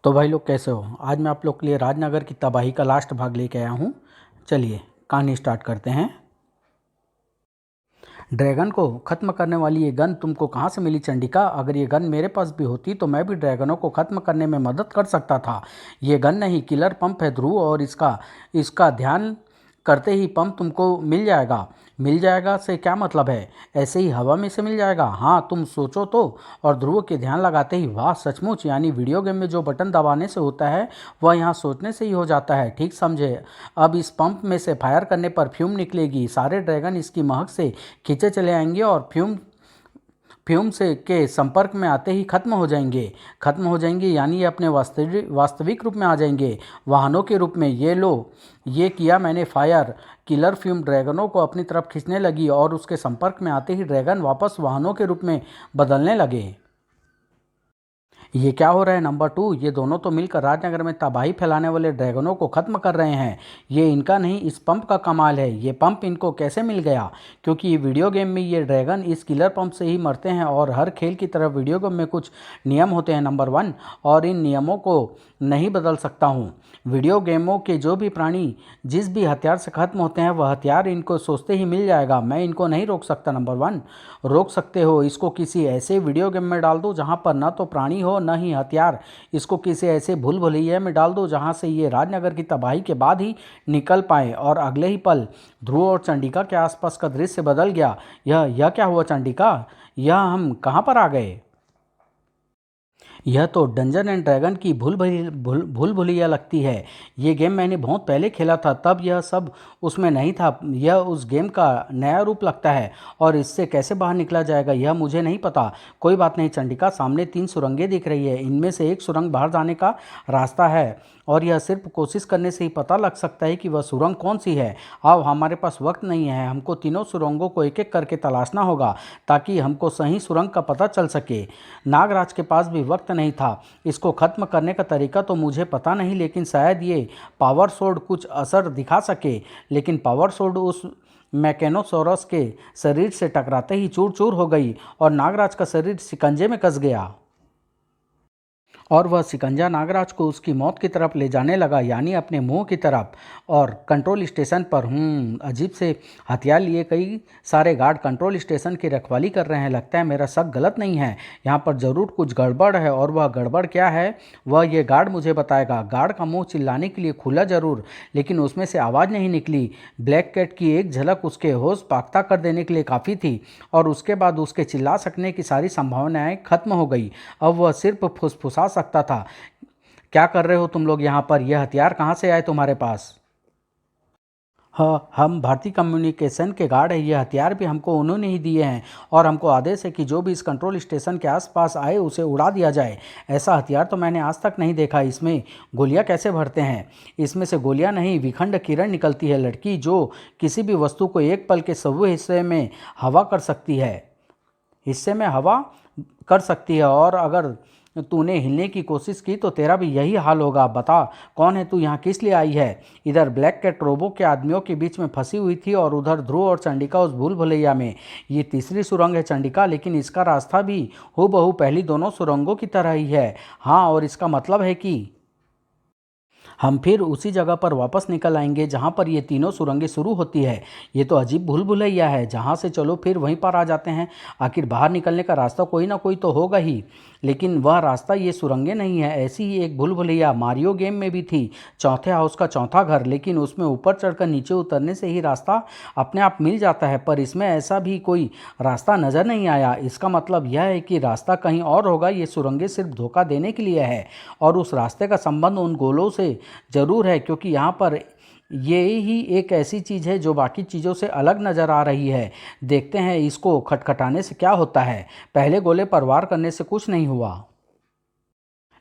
तो भाई लोग कैसे हो। आज मैं आप लोग के लिए राजनगर की तबाही का लास्ट भाग लेके आया हूँ। चलिए कहानी स्टार्ट करते हैं। ड्रैगन को ख़त्म करने वाली ये गन तुमको कहाँ से मिली चंडिका? अगर ये गन मेरे पास भी होती तो मैं भी ड्रैगनों को ख़त्म करने में मदद कर सकता था। ये गन नहीं, किलर पंप है ध्रुव, और इसका इसका ध्यान करते ही पंप तुमको मिल जाएगा। मिल जाएगा से क्या मतलब है? ऐसे ही हवा में से मिल जाएगा? हाँ तुम सोचो तो। और ध्रुव के ध्यान लगाते ही, वाह सचमुच, यानी वीडियो गेम में जो बटन दबाने से होता है वह यहाँ सोचने से ही हो जाता है। ठीक समझे। अब इस पंप में से फायर करने पर फ्यूम निकलेगी। सारे ड्रैगन इसकी महक से खींचे चले आएंगे और फ्यूम फ्यूम से के संपर्क में आते ही खत्म हो जाएंगे, यानी ये अपने वास्तविक रूप में आ जाएंगे, वाहनों के रूप में। ये लो, ये किया मैंने फायर। किलर फ्यूम ड्रैगनों को अपनी तरफ खींचने लगी और उसके संपर्क में आते ही ड्रैगन वापस वाहनों के रूप में बदलने लगे। ये क्या हो रहा है नंबर 2? ये दोनों तो मिलकर राजनगर में तबाही फैलाने वाले ड्रैगनों को ख़त्म कर रहे हैं। ये इनका नहीं, इस पंप का कमाल है। ये पंप इनको कैसे मिल गया? क्योंकि ये वीडियो गेम में ये ड्रैगन इस किलर पंप से ही मरते हैं, और हर खेल की तरफ वीडियो गेम में कुछ नियम होते हैं नंबर 1, और इन नियमों को नहीं बदल सकता हूँ। वीडियो गेमों के जो भी प्राणी जिस भी हथियार से ख़त्म होते हैं वह हथियार इनको सोचते ही मिल जाएगा। मैं इनको नहीं रोक सकता नंबर 1। रोक सकते हो, इसको किसी ऐसे वीडियो गेम में डाल दो जहाँ पर ना तो प्राणी हो न ही हथियार। इसको किसी ऐसे भूल भुलैया में डाल दो जहाँ से ये राजनगर की तबाही के बाद ही निकल पाए। और अगले ही पल ध्रुव और चंडिका के आसपास का दृश्य बदल गया। यह क्या हुआ चंडिका? यह हम कहाँ पर आ गए? यह तो डंजन एंड ड्रैगन की भूल भुलैया लगती है। ये गेम मैंने बहुत पहले खेला था, तब यह सब उसमें नहीं था। यह उस गेम का नया रूप लगता है, और इससे कैसे बाहर निकला जाएगा यह मुझे नहीं पता। कोई बात नहीं चंडिका, सामने 3 सुरंगें दिख रही है। इनमें से एक सुरंग बाहर जाने का रास्ता है, और यह सिर्फ कोशिश करने से ही पता लग सकता है कि वह सुरंग कौन सी है। अब हमारे पास वक्त नहीं है, हमको तीनों सुरंगों को एक एक करके तलाशना होगा ताकि हमको सही सुरंग का पता चल सके। नागराज के पास भी वक्त नहीं था। इसको ख़त्म करने का तरीका तो मुझे पता नहीं, लेकिन शायद ये पावर सोर्ड कुछ असर दिखा सके। लेकिन पावर सोर्ड उस मैकेनोसोरस के शरीर से टकराते ही चूर चूर हो गई, और नागराज का शरीर शिकंजे में कस गया, और वह शिकंजा नागराज को उसकी मौत की तरफ ले जाने लगा, यानी अपने मुंह की तरफ। और कंट्रोल स्टेशन पर अजीब से हथियार लिए कई सारे गार्ड कंट्रोल स्टेशन की रखवाली कर रहे हैं। लगता है मेरा शक गलत नहीं है, यहाँ पर ज़रूर कुछ गड़बड़ है, और वह गड़बड़ क्या है वह ये गार्ड मुझे बताएगा। गार्ड का मुंह चिल्लाने के लिए खुला ज़रूर, लेकिन उसमें से आवाज़ नहीं निकली। ब्लैक कैट की एक झलक उसके होश पाख्ता कर देने के लिए काफ़ी थी, और उसके बाद उसके चिल्ला सकने की सारी संभावनाएं खत्म हो गई। अब वह सिर्फ फुसफुसा सकता था। क्या कर रहे हो तुम लोग यहाँ पर? यह हथियार कहाँ से आए तुम्हारे पास? हाँ, हम भारतीय कम्युनिकेशन के गार्ड हैं। ये हथियार भी हमको उन्होंने ही दिए हैं, और हमको आदेश है कि जो भी इस कंट्रोल स्टेशन के आसपास आए उसे उड़ा दिया जाए। ऐसा हथियार तो मैंने आज तक नहीं देखा। इसमें गोलियां कैसे भरते हैं? इसमें से गोलियां नहीं, विखंड किरण निकलती है लड़की, जो किसी भी वस्तु को एक पल के सव्वे हिस्से में हवा कर सकती है, और अगर तूने हिलने की कोशिश की तो तेरा भी यही हाल होगा। बता, कौन है तू? यहाँ किस लिए आई है? इधर ब्लैक कैट रोबो के आदमियों के बीच में फंसी हुई थी, और उधर ध्रुव और चंडिका उस भूल भुलैया में। ये तीसरी सुरंग है चंडिका, लेकिन इसका रास्ता भी हूबहू पहली दोनों सुरंगों की तरह ही है। हाँ, और इसका मतलब है कि हम फिर उसी जगह पर वापस निकल आएंगे जहाँ पर ये तीनों सुरंगें शुरू होती है। ये तो अजीब भूल भुलैया है, जहाँ से चलो फिर वहीं पर आ जाते हैं। आखिर बाहर निकलने का रास्ता कोई ना कोई तो होगा ही, लेकिन वह रास्ता ये सुरंगें नहीं है। ऐसी ही एक भूल भुलैया मारियो गेम में भी थी, चौथे हाउस का चौथा घर, लेकिन उसमें ऊपर चढ़कर नीचे उतरने से ही रास्ता अपने आप मिल जाता है। पर इसमें ऐसा भी कोई रास्ता नज़र नहीं आया। इसका मतलब यह है कि रास्ता कहीं और होगा। ये सुरंगें सिर्फ धोखा देने के लिए है, और उस रास्ते का संबंध उन गोलों से ज़रूर है, क्योंकि यहाँ पर ये ही एक ऐसी चीज़ है जो बाकी चीज़ों से अलग नज़र आ रही है। देखते हैं इसको खटखटाने से क्या होता है। पहले गोले पर वार करने से कुछ नहीं हुआ,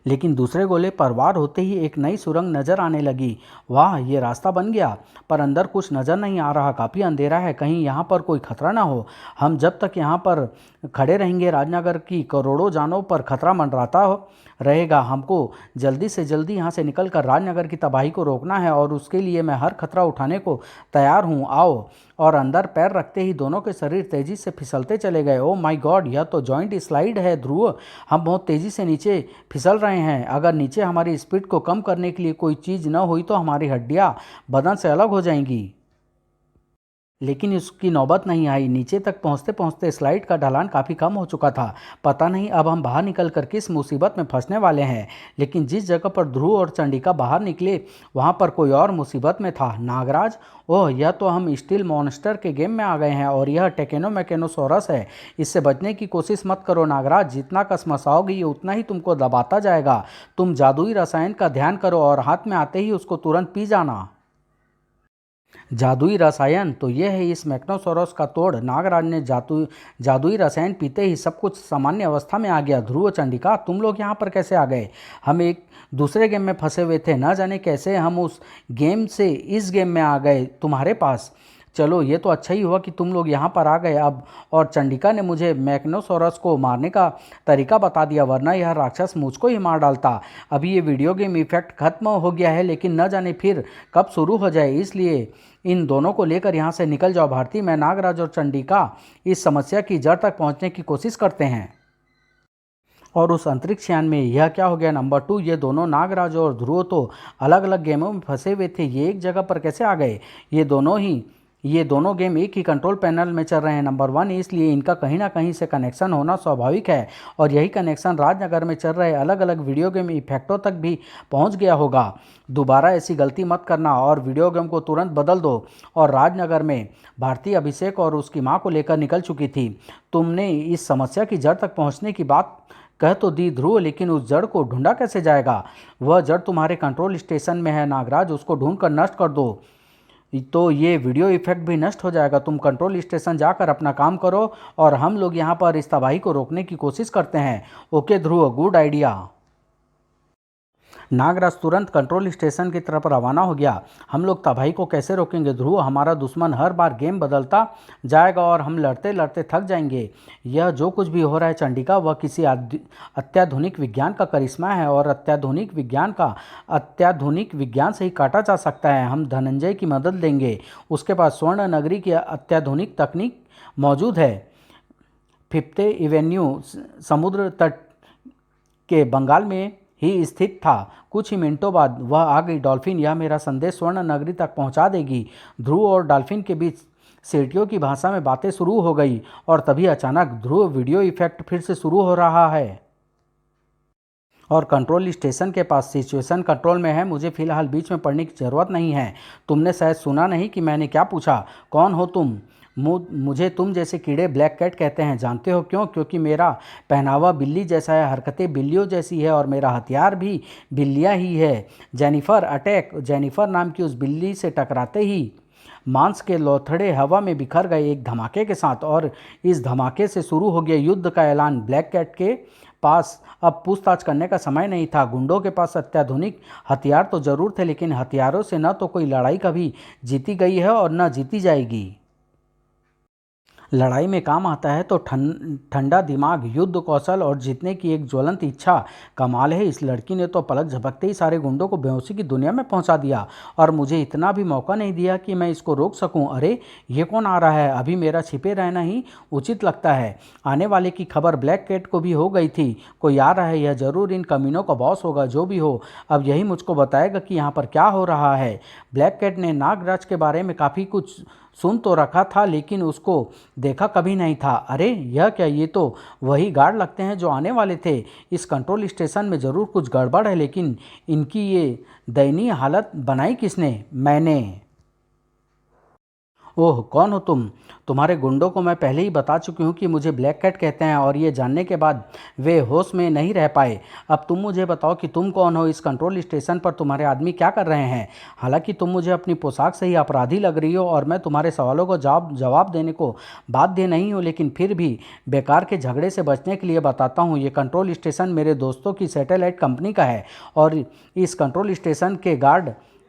लेकिन दूसरे गोले पर वार होते ही एक नई सुरंग नजर आने लगी। वाह, ये रास्ता बन गया, पर अंदर कुछ नज़र नहीं आ रहा। काफ़ी अंधेरा है, कहीं यहाँ पर कोई खतरा ना हो। हम जब तक यहाँ पर खड़े रहेंगे राजनगर की करोड़ों जानों पर खतरा मंडराता रहेगा। हमको जल्दी से जल्दी यहाँ से निकलकर राजनगर की तबाही को रोकना है, और उसके लिए मैं हर खतरा उठाने को तैयार हूँ। आओ। और अंदर पैर रखते ही दोनों के शरीर तेजी से फिसलते चले गए। ओ माय गॉड, यह तो जॉइंट स्लाइड है ध्रुव। हम बहुत तेज़ी से नीचे फिसल रहे रहे हैं। अगर नीचे हमारी स्पीड को कम करने के लिए कोई चीज़ न हुई तो हमारी हड्डियाँ बदन से अलग हो जाएंगी। लेकिन उसकी नौबत नहीं आई। नीचे तक पहुंचते पहुंचते स्लाइड का ढलान काफ़ी कम हो चुका था। पता नहीं अब हम बाहर निकल कर किस मुसीबत में फंसने वाले हैं। लेकिन जिस जगह पर ध्रुव और चंडिका बाहर निकले वहां पर कोई और मुसीबत में था। नागराज, ओह, यह तो हम स्टील मॉन्स्टर के गेम में आ गए हैं और यह टेकेनो मैकेनोसोरस है। इससे बचने की कोशिश मत करो नागराज। जितना कसमसाओगी ये उतना ही तुमको दबाता जाएगा। तुम जादुई रसायन का ध्यान करो और हाथ में आते ही उसको तुरंत पी जाना। जादुई रसायन तो यह है इस मैक्नोसोरस का तोड़। नागराज ने जादुई रसायन पीते ही सब कुछ सामान्य अवस्था में आ गया। ध्रुव, चंडिका, तुम लोग यहाँ पर कैसे आ गए? हम एक दूसरे गेम में फंसे हुए थे। न जाने कैसे हम उस गेम से इस गेम में आ गए तुम्हारे पास। चलो, ये तो अच्छा ही हुआ कि तुम लोग यहाँ पर आ गए अब। और चंडिका ने मुझे मैक्नोसोरस को मारने का तरीका बता दिया, वरना यह राक्षस मुझको ही मार डालता। अभी ये वीडियो गेम इफेक्ट खत्म हो गया है, लेकिन न जाने फिर कब शुरू हो जाए। इसलिए इन दोनों को लेकर यहाँ से निकल जाओ। भारती, मैं, नागराज और चंडिका इस समस्या की जड़ तक पहुँचने की कोशिश करते हैं। और उस अंतरिक्ष यान में यह क्या हो गया? नंबर 2, ये दोनों नागराज और ध्रुव तो अलग अलग गेमों में फंसे हुए थे। ये एक जगह पर कैसे आ गए? ये दोनों गेम एक ही कंट्रोल पैनल में चल रहे हैं। नंबर 1, इसलिए इनका कहीं ना कहीं से कनेक्शन होना स्वाभाविक है और यही कनेक्शन राजनगर में चल रहे अलग अलग वीडियो गेम इफेक्टों तक भी पहुंच गया होगा। दोबारा ऐसी गलती मत करना और वीडियो गेम को तुरंत बदल दो। और राजनगर में भारतीय अभिषेक और उसकी माँ को लेकर निकल चुकी थी। तुमने इस समस्या की जड़ तक पहुँचने की बात कह तो दी ध्रुव, लेकिन उस जड़ को ढूंढा कैसे जाएगा? वह जड़ तुम्हारे कंट्रोल स्टेशन में है नागराज, उसको ढूंढ कर नष्ट कर दो तो ये वीडियो इफेक्ट भी नष्ट हो जाएगा। तुम कंट्रोल स्टेशन जाकर अपना काम करो और हम लोग यहाँ पर इस तबाही को रोकने की कोशिश करते हैं। ओके ध्रुव, गुड आइडिया। नागराज तुरंत कंट्रोल स्टेशन की तरफ रवाना हो गया। हम लोग तबाही को कैसे रोकेंगे ध्रुव? हमारा दुश्मन हर बार गेम बदलता जाएगा और हम लड़ते लड़ते थक जाएंगे। यह जो कुछ भी हो रहा है चंडिका, वह किसी अत्याधुनिक विज्ञान का करिश्मा है और अत्याधुनिक विज्ञान से ही काटा जा सकता है। हम धनंजय की मदद लेंगे। उसके पास स्वर्ण नगरी की अत्याधुनिक तकनीक मौजूद है। फिफ्थ एवेन्यू समुद्र तट के बंगाल में ही स्थित था। कुछ ही मिनटों बाद वह आ गई। डॉल्फिन, यह मेरा संदेश स्वर्ण नगरी तक पहुंचा देगी। ध्रुव और डॉल्फिन के बीच सीटियों की भाषा में बातें शुरू हो गई और तभी अचानक ध्रुव, वीडियो इफेक्ट फिर से शुरू हो रहा है और कंट्रोल स्टेशन के पास सिचुएशन कंट्रोल में है। मुझे फिलहाल बीच में पढ़ने की ज़रूरत नहीं है। तुमने शायद सुना नहीं कि मैंने क्या पूछा? कौन हो तुम? मुझे तुम जैसे कीड़े ब्लैक कैट कहते हैं। जानते हो क्यों? क्योंकि मेरा पहनावा बिल्ली जैसा है, हरकतें बिल्लियों जैसी है और मेरा हथियार भी बिल्लियाँ ही है। Jennifer, attack! जेनिफर नाम की उस बिल्ली से टकराते ही मांस के लोथड़े हवा में बिखर गए एक धमाके के साथ और इस धमाके से शुरू हो गया युद्ध का ऐलान। ब्लैक कैट के पास अब पूछताछ करने का समय नहीं था। गुंडों के पास अत्याधुनिक हथियार तो जरूर थे, लेकिन हथियारों से न तो कोई लड़ाई कभी जीती गई है और न जीती जाएगी। लड़ाई में काम आता है तो ठंडा दिमाग, युद्ध कौशल और जीतने की एक ज्वलंत इच्छा। कमाल है, इस लड़की ने तो पलक झपकते ही सारे गुंडों को बेहोशी की दुनिया में पहुंचा दिया और मुझे इतना भी मौका नहीं दिया कि मैं इसको रोक सकूं। अरे, ये कौन आ रहा है? अभी मेरा छिपे रहना ही उचित लगता है। आने वाले की खबर ब्लैक कैट को भी हो गई थी। कोई आ रहा है, यह जरूर इन कमीनों का बॉस होगा। जो भी हो, अब यही मुझको बताएगा कि यहाँ पर क्या हो रहा है। ब्लैक कैट ने नागराज के बारे में काफ़ी कुछ सुन तो रखा था, लेकिन उसको देखा कभी नहीं था। अरे, यह क्या? ये तो वही गार्ड लगते हैं जो आने वाले थे। इस कंट्रोल स्टेशन में ज़रूर कुछ गड़बड़ है, लेकिन इनकी ये दयनीय हालत बनाई किसने? मैंने। ओह, कौन हो तुम? तुम्हारे गुंडों को मैं पहले ही बता चुकी हूँ कि मुझे ब्लैक कैट कहते हैं और ये जानने के बाद वे होश में नहीं रह पाए। अब तुम मुझे बताओ कि तुम कौन हो? इस कंट्रोल स्टेशन पर तुम्हारे आदमी क्या कर रहे हैं? हालांकि तुम मुझे अपनी पोशाक से ही अपराधी लग रही हो और मैं तुम्हारे सवालों को जवाब देने को बाध्य नहीं हूँ, लेकिन फिर भी बेकार के झगड़े से बचने के लिए बताता हूँ। ये कंट्रोल स्टेशन मेरे दोस्तों की सैटेलाइट कंपनी का है और इस कंट्रोल स्टेशन के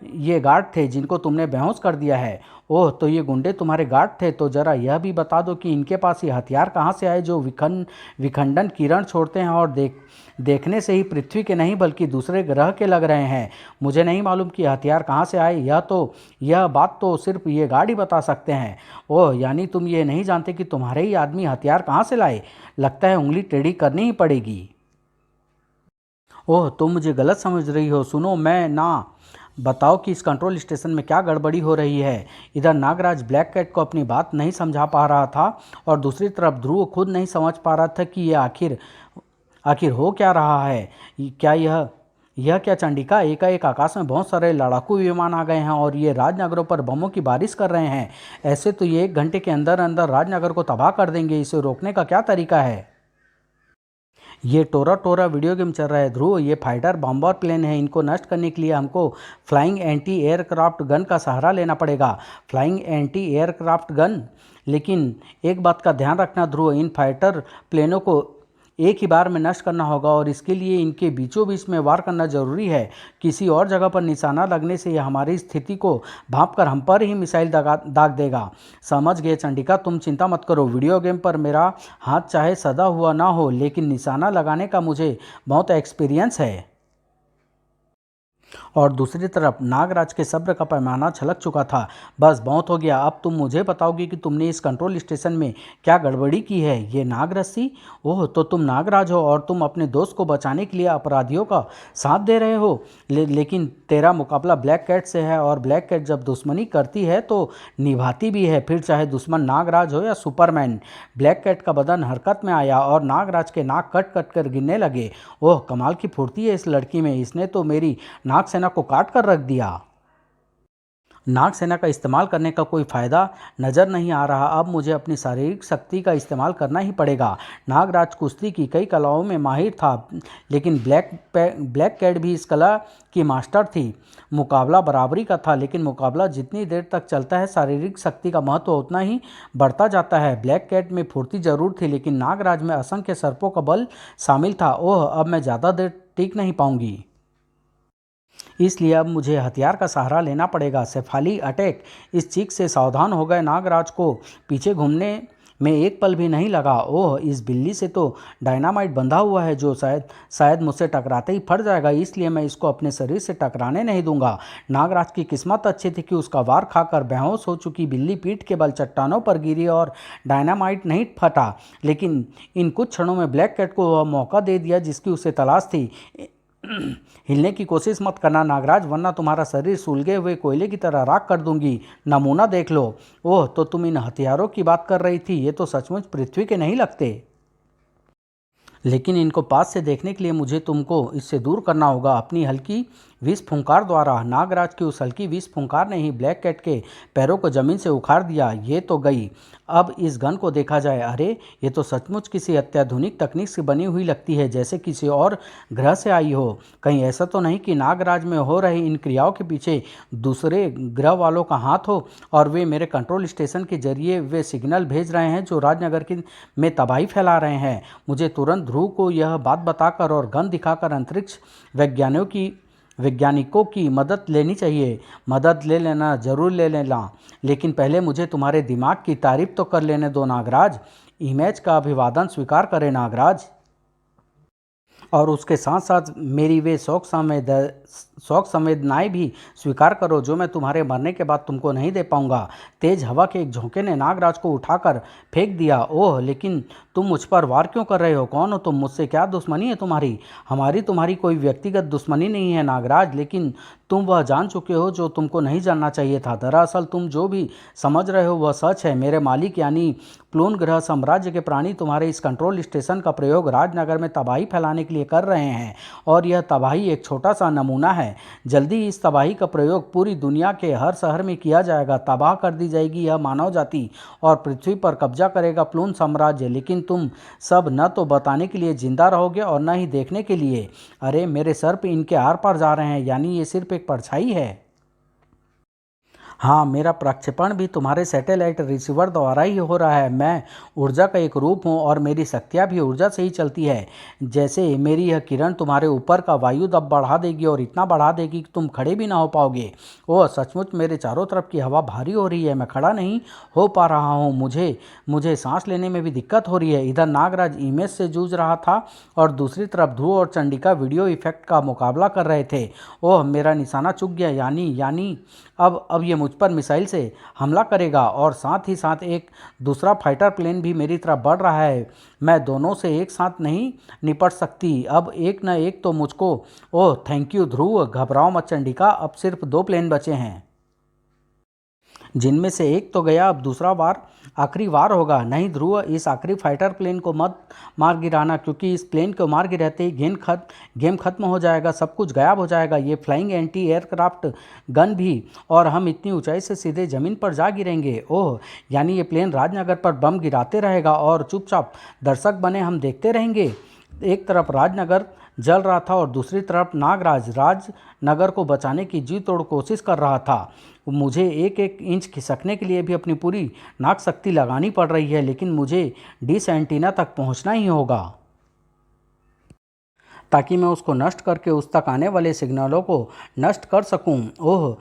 ये गार्ड थे जिनको तुमने बेहोश कर दिया है। ओह, तो ये गुंडे तुम्हारे गार्ड थे? तो ज़रा यह भी बता दो कि इनके पास ये हथियार कहाँ से आए जो विखंडन किरण छोड़ते हैं और देखने से ही पृथ्वी के नहीं बल्कि दूसरे ग्रह के लग रहे हैं। मुझे नहीं मालूम कि हथियार कहाँ से आए। यह बात तो सिर्फ ये गार्ड ही बता सकते हैं। ओह, यानी तुम ये नहीं जानते कि तुम्हारे ही आदमी हथियार कहाँ से लाए? लगता है उंगली टेढ़ी करनी ही पड़ेगी। ओह, तुम मुझे गलत समझ रही हो। सुनो, मैं ना बताओ कि इस कंट्रोल स्टेशन में क्या गड़बड़ी हो रही है। इधर नागराज ब्लैक कैट को अपनी बात नहीं समझा पा रहा था और दूसरी तरफ ध्रुव खुद नहीं समझ पा रहा था कि ये आखिर आखिर हो क्या रहा है। क्या यह क्या चंडिका, एकाएक आकाश में बहुत सारे लड़ाकू विमान आ गए हैं और ये राजनगरों पर बमों की बारिश कर रहे हैं। ऐसे तो ये 1 घंटे के अंदर अंदर राजनगर को तबाह कर देंगे। इसे रोकने का क्या तरीका है। ये टोरा टोरा वीडियो गेम चल रहा है ध्रुव। ये फाइटर बॉम्बर प्लेन है। इनको नष्ट करने के लिए हमको फ्लाइंग एंटी एयरक्राफ्ट गन का सहारा लेना पड़ेगा। Flying anti aircraft gun. लेकिन एक बात का ध्यान रखना ध्रुव, इन फाइटर प्लेनों को एक ही बार में नष्ट करना होगा और इसके लिए इनके बीचों बीच में वार करना जरूरी है। किसी और जगह पर निशाना लगने से यह हमारी स्थिति को भांप कर हम पर ही मिसाइल दाग देगा। समझ गए चंडिका, तुम चिंता मत करो। वीडियो गेम पर मेरा हाथ चाहे सदा हुआ ना हो, लेकिन निशाना लगाने का मुझे बहुत एक्सपीरियंस है। और दूसरी तरफ नागराज के सब्र का पैमाना छलक चुका था। बस बहुत हो गया, अब तुम मुझे बताओगी कि तुमने इस कंट्रोल स्टेशन में क्या गड़बड़ी की है। ये नागरस्सी। ओह, तो तुम नागराज हो और तुम अपने दोस्त को बचाने के लिए अपराधियों का साथ दे रहे हो। लेकिन तेरा मुकाबला ब्लैक कैट से है और ब्लैक कैट जब दुश्मनी करती है तो निभाती भी है, फिर चाहे दुश्मन नागराज हो या सुपरमैन। ब्लैक कैट का बदन हरकत में आया और नागराज के नाक कट कट कर गिरने लगे। ओह, कमाल की फुर्ती है इस लड़की में। इसने तो मेरी नागसेना को काट कर रख दिया। नागसेना का इस्तेमाल करने का कोई फ़ायदा नज़र नहीं आ रहा। अब मुझे अपनी शारीरिक शक्ति का इस्तेमाल करना ही पड़ेगा। नागराज कुश्ती की कई कलाओं में माहिर था, लेकिन ब्लैक कैट भी इस कला की मास्टर थी। मुकाबला बराबरी का था, लेकिन मुकाबला जितनी देर तक चलता है शारीरिक शक्ति का महत्व उतना ही बढ़ता जाता है। ब्लैक कैट में फुर्ती जरूर थी, लेकिन नागराज में असंख्य सर्पों का बल शामिल था। ओह, अब मैं ज़्यादा देर टिक नहीं पाऊंगी। इसलिए अब मुझे हथियार का सहारा लेना पड़ेगा। शेफाली अटैक। इस चीख से सावधान हो गए नागराज को पीछे घूमने में एक पल भी नहीं लगा। ओह, इस बिल्ली से तो डायनामाइट बंधा हुआ है जो शायद मुझसे टकराते ही फट जाएगा, इसलिए मैं इसको अपने शरीर से टकराने नहीं दूंगा। नागराज की किस्मत अच्छी थी कि उसका वार खाकर बेहोश हो चुकी बिल्ली पीठ के बल चट्टानों पर गिरी और डायनामाइट नहीं फटा। लेकिन इन कुछ क्षणों में ब्लैक कैट को वह मौका दे दिया जिसकी उसे तलाश थी। हिलने की कोशिश मत करना नागराज, वरना तुम्हारा शरीर सुलगे हुए कोयले की तरह राख कर दूंगी। नमूना देख लो। ओह, तो तुम इन हथियारों की बात कर रही थी। ये तो सचमुच पृथ्वी के नहीं लगते। लेकिन इनको पास से देखने के लिए मुझे तुमको इससे दूर करना होगा अपनी हल्की विष फुंकार द्वारा। नागराज की उस हल्की विष फुंकार ने ही ब्लैक कैट के पैरों को जमीन से उखाड़ दिया। ये तो गई। अब इस गन को देखा जाए। अरे, ये तो सचमुच किसी अत्याधुनिक तकनीक से बनी हुई लगती है, जैसे किसी और ग्रह से आई हो। कहीं ऐसा तो नहीं कि नागराज में हो रही इन क्रियाओं के पीछे दूसरे ग्रह वालों का हाथ हो और वे मेरे कंट्रोल स्टेशन के जरिए वे सिग्नल भेज रहे हैं जो राजनगर की में तबाही फैला रहे हैं। मुझे तुरंत ध्रुव को यह बात बताकर और गन दिखाकर अंतरिक्ष वैज्ञानिकों की मदद लेनी चाहिए। मदद ले लेना, जरूर ले लेना, लेकिन पहले मुझे तुम्हारे दिमाग की तारीफ तो कर लेने दो नागराज। इमेज का अभिवादन स्वीकार करें नागराज, और उसके साथ साथ मेरी वे शौक संवेदनाएं भी स्वीकार करो जो मैं तुम्हारे मरने के बाद तुमको नहीं दे पाऊंगा। तेज हवा के एक झोंके ने नागराज को उठाकर फेंक दिया। ओह, लेकिन तुम मुझ पर वार क्यों कर रहे हो? कौन हो तुम? मुझसे क्या दुश्मनी है तुम्हारी? तुम्हारी कोई व्यक्तिगत दुश्मनी नहीं है नागराज, लेकिन तुम वह जान चुके हो जो तुमको नहीं जानना चाहिए था। दरअसल तुम जो भी समझ रहे हो वह सच है। मेरे मालिक यानी प्लून ग्रह साम्राज्य के प्राणी तुम्हारे इस कंट्रोल स्टेशन का प्रयोग राजनगर में तबाही फैलाने के लिए कर रहे हैं, और यह तबाही एक छोटा सा नमूना है। जल्दी ही इस तबाही का प्रयोग पूरी दुनिया के हर शहर में किया जाएगा। तबाह कर दी जाएगी यह मानव जाति और पृथ्वी पर कब्जा करेगा प्लून साम्राज्य। लेकिन तुम सब न तो बताने के लिए जिंदा रहोगे और न ही देखने के लिए। अरे, मेरे सर पे इनके आर पार जा रहे हैं, यानी ये सिर्फ एक परछाई है। हाँ, मेरा प्रक्षेपण भी तुम्हारे सैटेलाइट रिसीवर द्वारा ही हो रहा है। मैं ऊर्जा का एक रूप हूँ और मेरी शक्तियाँ भी ऊर्जा से ही चलती है। जैसे मेरी यह किरण तुम्हारे ऊपर का वायु दबाव बढ़ा देगी और इतना बढ़ा देगी कि तुम खड़े भी ना हो पाओगे। ओह, सचमुच मेरे चारों तरफ की हवा भारी हो रही है। मैं खड़ा नहीं हो पा रहा हूँ। मुझे सांस लेने में भी दिक्कत हो रही है। इधर नागराज इमेज से जूझ रहा था और दूसरी तरफ ध्रुव और चंडिका वीडियो इफेक्ट का मुकाबला कर रहे थे। ओह, मेरा निशाना चूक गया। यानी अब ये मुझ पर मिसाइल से हमला करेगा और साथ ही साथ एक दूसरा फाइटर प्लेन भी मेरी तरफ बढ़ रहा है। मैं दोनों से एक साथ नहीं निपट सकती, अब एक न एक तो मुझको। ओह थैंक यू ध्रुव, घबराओ मत चंडिका, अब सिर्फ 2 प्लेन बचे हैं, जिनमें से एक तो गया, अब दूसरा वार आखिरी वार होगा। नहीं ध्रुव, इस आखिरी फाइटर प्लेन को मत मार गिराना, क्योंकि इस प्लेन को मार गिराते ही गेम खत्म हो जाएगा, सब कुछ गायब हो जाएगा, ये फ्लाइंग एंटी एयरक्राफ्ट गन भी, और हम इतनी ऊंचाई से सीधे ज़मीन पर जा गिरेंगे। ओह, यानी ये प्लेन राजनगर पर बम गिराते रहेगा और चुपचाप दर्शक बने हम देखते रहेंगे। एक तरफ राजनगर जल रहा था और दूसरी तरफ नागराज राजनगर को बचाने की जी तोड़ कोशिश कर रहा था। मुझे एक एक इंच खिसकने के लिए भी अपनी पूरी नाक शक्ति लगानी पड़ रही है, लेकिन मुझे डिश एंटीना तक पहुंचना ही होगा ताकि मैं उसको नष्ट करके उस तक आने वाले सिग्नलों को नष्ट कर सकूं। ओह,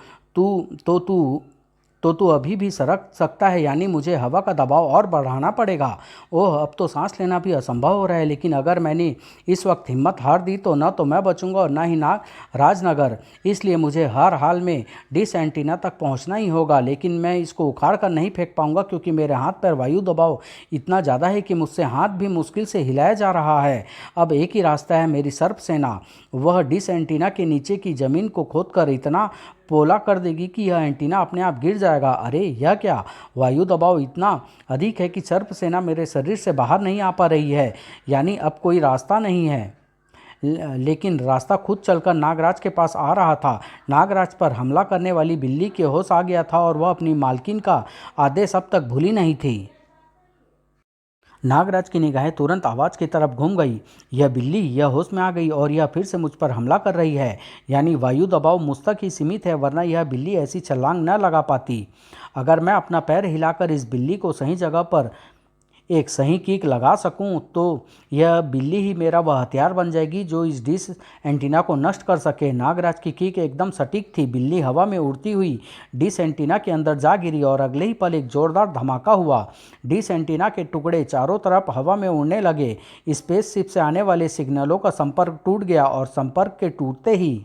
तू अभी भी सरक सकता है, यानी मुझे हवा का दबाव और बढ़ाना पड़ेगा। ओह, अब तो सांस लेना भी असंभव हो रहा है, लेकिन अगर मैंने इस वक्त हिम्मत हार दी तो न तो मैं बचूंगा और ना ही ना राजनगर, इसलिए मुझे हर हाल में डिश एंटीना तक पहुंचना ही होगा। लेकिन मैं इसको उखाड़ कर नहीं फेंक पाऊंगा, क्योंकि मेरे हाथ पर वायु दबाव इतना ज़्यादा है कि मुझसे हाथ भी मुश्किल से हिलाया जा रहा है। अब एक ही रास्ता है, मेरी सर्प सेना वह डिश एंटीना के नीचे की ज़मीन को खोदकर इतना पोला कर देगी कि यह एंटीना अपने आप गिर जाएगा। अरे यह क्या, वायु दबाव इतना अधिक है कि सर्प सेना मेरे शरीर से बाहर नहीं आ पा रही है, यानी अब कोई रास्ता नहीं है। लेकिन रास्ता खुद चलकर नागराज के पास आ रहा था। नागराज पर हमला करने वाली बिल्ली के होश आ गया था और वह अपनी मालकिन का आदेश अब तक भूली नहीं थी। नागराज की निगाहें तुरंत आवाज़ की तरफ घूम गई। यह बिल्ली, यह होश में आ गई और यह फिर से मुझ पर हमला कर रही है, यानी वायु दबाव मुझ तक ही सीमित है, वरना यह बिल्ली ऐसी छलांग न लगा पाती। अगर मैं अपना पैर हिलाकर इस बिल्ली को सही जगह पर एक सही किक लगा सकूं तो यह बिल्ली ही मेरा वह हथियार बन जाएगी जो इस डिश एंटीना को नष्ट कर सके। नागराज की किक एकदम सटीक थी। बिल्ली हवा में उड़ती हुई डिश एंटीना के अंदर जा गिरी और अगले ही पल एक जोरदार धमाका हुआ। डिश एंटीना के टुकड़े चारों तरफ हवा में उड़ने लगे। स्पेसशिप से आने वाले सिग्नलों का संपर्क टूट गया और संपर्क के टूटते ही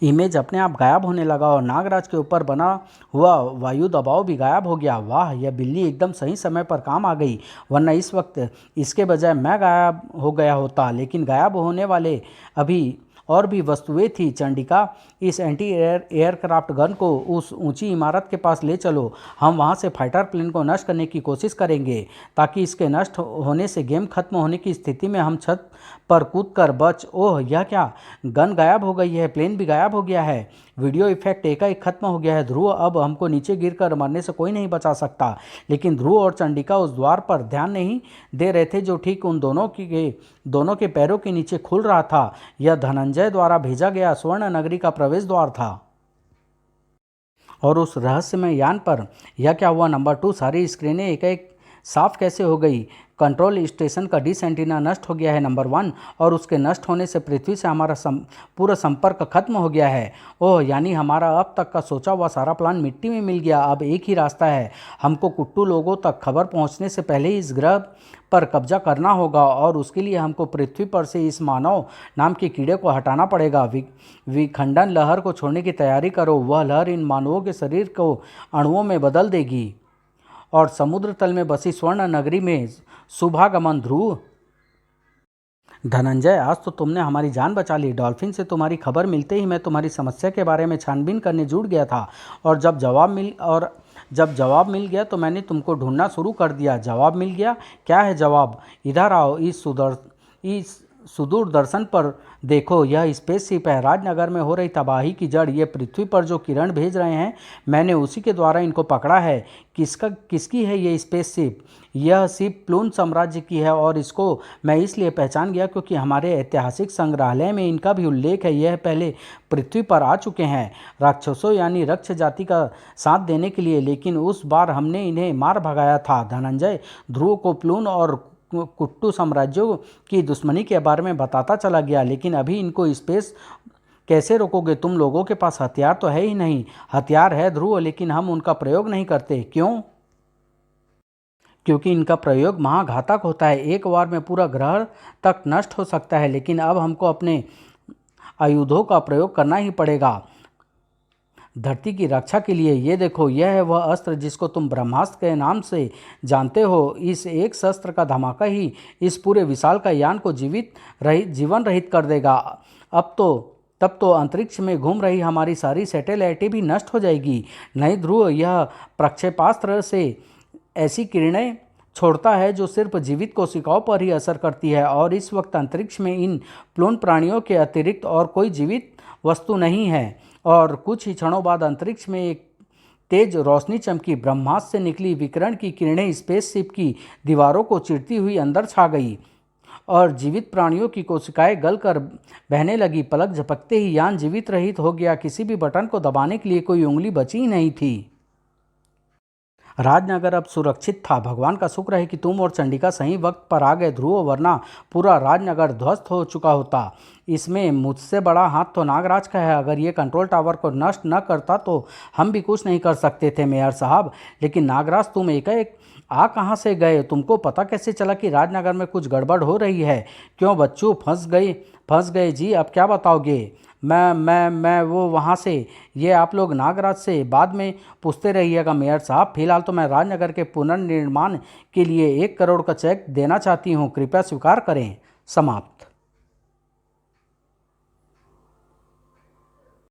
इमेज अपने आप गायब होने लगा और नागराज के ऊपर बना हुआ वायु दबाव भी गायब हो गया। वाह, यह बिल्ली एकदम सही समय पर काम आ गई, वरना इस वक्त इसके बजाय मैं गायब हो गया होता। लेकिन गायब होने वाले अभी और भी वस्तुएं थी। चंडिका, इस एंटी एयरक्राफ्ट गन को उस ऊंची इमारत के पास ले चलो, हम वहां से फाइटर प्लेन को नष्ट करने की कोशिश करेंगे, ताकि इसके नष्ट होने से गेम खत्म होने की स्थिति में हम छत पर कूदकर बच। ओह, यह क्या, गन गायब हो गई है, प्लेन भी गायब हो गया है, वीडियो इफेक्ट एकाएक खत्म हो गया है। ध्रुव, अब हमको नीचे गिरकर मरने से कोई नहीं बचा सकता। लेकिन ध्रुव और चंडिका उस द्वार पर ध्यान नहीं दे रहे थे जो ठीक उन दोनों के पैरों के नीचे खुल रहा था। यह धनंजय द्वारा भेजा गया स्वर्ण नगरी का प्रवेश द्वार था। और उस रहस्यमय यान पर यह क्या हुआ? नंबर 2, सारी स्क्रीनें एक साफ कैसे हो गई? कंट्रोल स्टेशन का डिश एंटीना नष्ट हो गया है नंबर 1, और उसके नष्ट होने से पृथ्वी से हमारा पूरा संपर्क खत्म हो गया है। ओह, यानी हमारा अब तक का सोचा हुआ सारा प्लान मिट्टी में मिल गया। अब एक ही रास्ता है, हमको कुट्टू लोगों तक खबर पहुंचने से पहले ही इस ग्रह पर कब्जा करना होगा, और उसके लिए हमको पृथ्वी पर से इस मानव नाम के कीड़े को हटाना पड़ेगा। विखंडन लहर को छोड़ने की तैयारी करो। वह लहर इन मानवों के शरीर को अणुओं में बदल देगी और समुद्र तल में बसी स्वर्ण नगरी में शुभागमन। ध्रुव, धनंजय, आज तो तुमने हमारी जान बचा ली। डॉल्फिन से तुम्हारी खबर मिलते ही मैं तुम्हारी समस्या के बारे में छानबीन करने जुट गया था, और जब जवाब मिल गया तो मैंने तुमको ढूंढना शुरू कर दिया। जवाब मिल गया? क्या है जवाब? इधर आओ, इस सुदूर दर्शन पर देखो, यह स्पेसशिप है। राजनगर में हो रही तबाही की जड़ ये पृथ्वी पर जो किरण भेज रहे हैं, मैंने उसी के द्वारा इनको पकड़ा है। किसकी है ये स्पेसशिप? यह शिप प्लून साम्राज्य की है, और इसको मैं इसलिए पहचान गया क्योंकि हमारे ऐतिहासिक संग्रहालय में इनका भी उल्लेख है। यह पहले पृथ्वी पर आ चुके हैं राक्षसों यानी रक्ष जाति का साथ देने के लिए, लेकिन उस बार हमने इन्हें मार भगाया था। धनंजय ध्रुव को प्लून और कुट्टू साम्राज्यों की दुश्मनी के बारे में बताता चला गया, लेकिन अभी इनको स्पेस कैसे रोकोगे? तुम लोगों के पास हथियार तो है ही नहीं। हथियार है ध्रुव, लेकिन हम उनका प्रयोग नहीं करते। क्यों? क्योंकि इनका प्रयोग महाघातक होता है। एक बार में पूरा ग्रह तक नष्ट हो सकता है, लेकिन अब हमको अपने आयुधों का प्रयोग करना ही पड़ेगा। धरती की रक्षा के लिए। ये देखो, यह है वह अस्त्र जिसको तुम ब्रह्मास्त्र के नाम से जानते हो। इस एक शस्त्र का धमाका ही इस पूरे विशाल का यान को जीवन रहित कर देगा। तब तो अंतरिक्ष में घूम रही हमारी सारी सैटेलाइटें भी नष्ट हो जाएगी। नहीं ध्रुव, यह प्रक्षेपास्त्र से ऐसी किरणें छोड़ता है जो सिर्फ जीवित कोशिकाओं पर ही असर करती है, और इस वक्त अंतरिक्ष में इन प्लून प्राणियों के अतिरिक्त और कोई जीवित वस्तु नहीं है। और कुछ ही क्षणों बाद अंतरिक्ष में एक तेज रोशनी चमकी। ब्रह्मास्त्र से निकली विकिरण की किरणें स्पेसशिप की दीवारों को चीरती हुई अंदर छा गई और जीवित प्राणियों की कोशिकाएं गलकर बहने लगी। पलक झपकते ही यान जीवित रहित हो गया। किसी भी बटन को दबाने के लिए कोई उंगली बची ही नहीं थी। राजनगर अब सुरक्षित था। भगवान का शुक्र है कि तुम और चंडिका सही वक्त पर आ गए ध्रुव, वरना पूरा राजनगर ध्वस्त हो चुका होता। इसमें मुझसे बड़ा हाथ तो नागराज का है। अगर ये कंट्रोल टावर को नष्ट न करता तो हम भी कुछ नहीं कर सकते थे मेयर साहब। लेकिन नागराज, तुम एकाएक आ कहाँ से गए? तुमको पता कैसे चला कि राजनगर में कुछ गड़बड़ हो रही है? क्यों बच्चू, फंस गए जी? अब क्या बताओगे? मैं वो वहाँ से, ये आप लोग नागराज से बाद में पूछते रहिएगा मेयर साहब। फिलहाल तो मैं राजनगर के पुनर्निर्माण के लिए 1 करोड़ का चेक देना चाहती हूँ, कृपया स्वीकार करें। समाप्त।